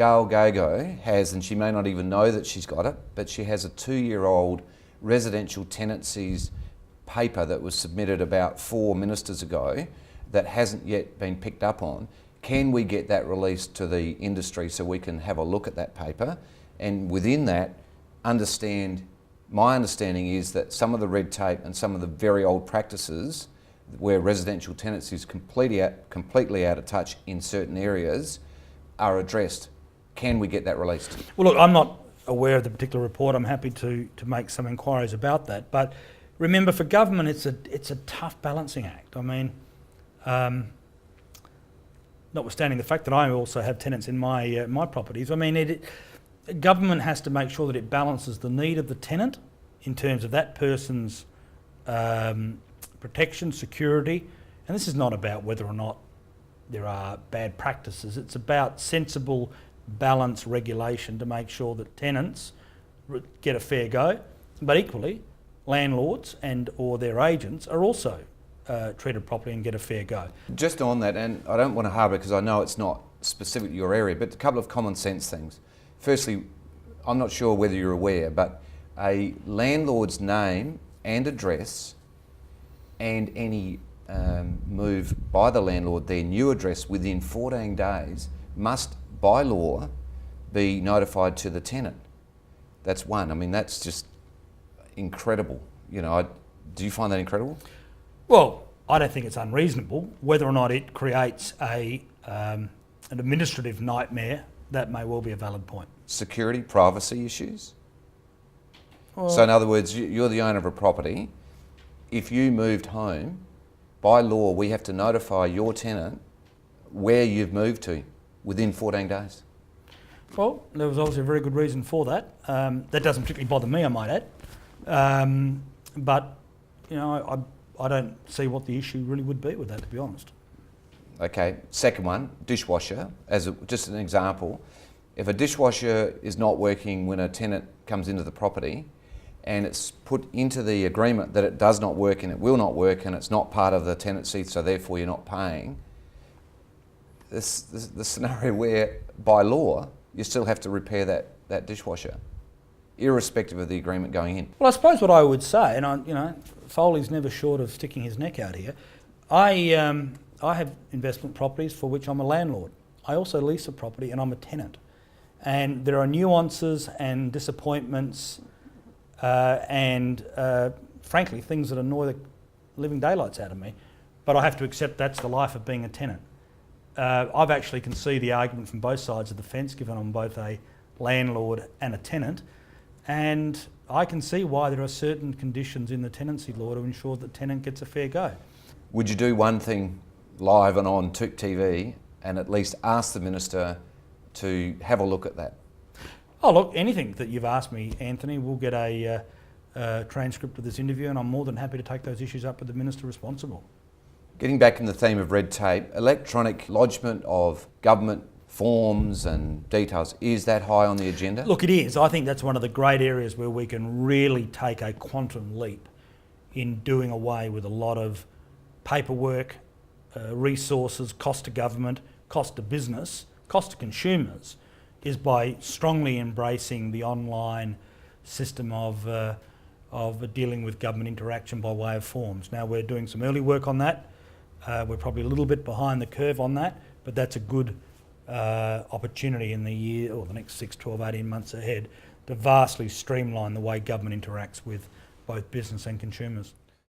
Gail Gogo has, and she may not even know that she's got it, but she has a 2-year-old residential tenancies paper that was submitted about 4 ministers ago that hasn't yet been picked up on. Can we get that released to the industry so we can have a look at that paper, and within that my understanding is that some of the red tape and some of the very old practices where residential tenancy is completely out of touch in certain areas are addressed. Can we get that released? Well, look, I'm not aware of the particular report. I'm happy to make some inquiries about that. But remember, for government, it's a tough balancing act. I mean, notwithstanding the fact that I also have tenants in my properties, I mean, government has to make sure that it balances the need of the tenant in terms of that person's protection, security, and this is not about whether or not there are bad practices. It's about sensible, balanced regulation to make sure that tenants get a fair go, but equally, landlords and or their agents are also treated properly and get a fair go. Just on that, and I don't want to harbour because I know it's not specific to your area, but a couple of common sense things. Firstly, I'm not sure whether you're aware, but a landlord's name and address and any move by the landlord, their new address within 14 days must, by law, be notified to the tenant. That's one. I mean, that's just incredible. You know, do you find that incredible? Well, I don't think it's unreasonable. Whether or not it creates an administrative nightmare, that may well be a valid point. Security, privacy issues? Well, so in other words, you're the owner of a property. If you moved home, by law, we have to notify your tenant where you've moved to within 14 days. Well, there was obviously a very good reason for that. That doesn't particularly bother me, I might add. But, you know, I don't see what the issue really would be with that, to be honest. Okay, second one, dishwasher, just an example. If a dishwasher is not working when a tenant comes into the property and it's put into the agreement that it does not work and it will not work and it's not part of the tenancy, so therefore you're not paying, the scenario where, by law, you still have to repair that dishwasher, irrespective of the agreement going in. Well, I suppose what I would say, and Foley's never short of sticking his neck out here, I have investment properties for which I'm a landlord. I also lease a property and I'm a tenant. And there are nuances and disappointments and frankly things that annoy the living daylights out of me, but I have to accept that's the life of being a tenant. I've actually can see the argument from both sides of the fence, given I'm both a landlord and a tenant, and I can see why there are certain conditions in the tenancy law to ensure that the tenant gets a fair go. Would you do one thing live and on TOOP TV and at least ask the Minister to have a look at that? Oh look, anything that you've asked me, Anthony, we'll get a transcript of this interview, and I'm more than happy to take those issues up with the Minister responsible. Getting back in the theme of red tape, electronic lodgement of government forms and details, is that high on the agenda? Look, it is. I think that's one of the great areas where we can really take a quantum leap in doing away with a lot of paperwork, resources, cost to government, cost to business, cost to consumers, is by strongly embracing the online system of dealing with government interaction by way of forms. Now, we're doing some early work on that. We're probably a little bit behind the curve on that, but that's a good opportunity in the year or the next 6, 12, 18 months ahead to vastly streamline the way government interacts with both business and consumers.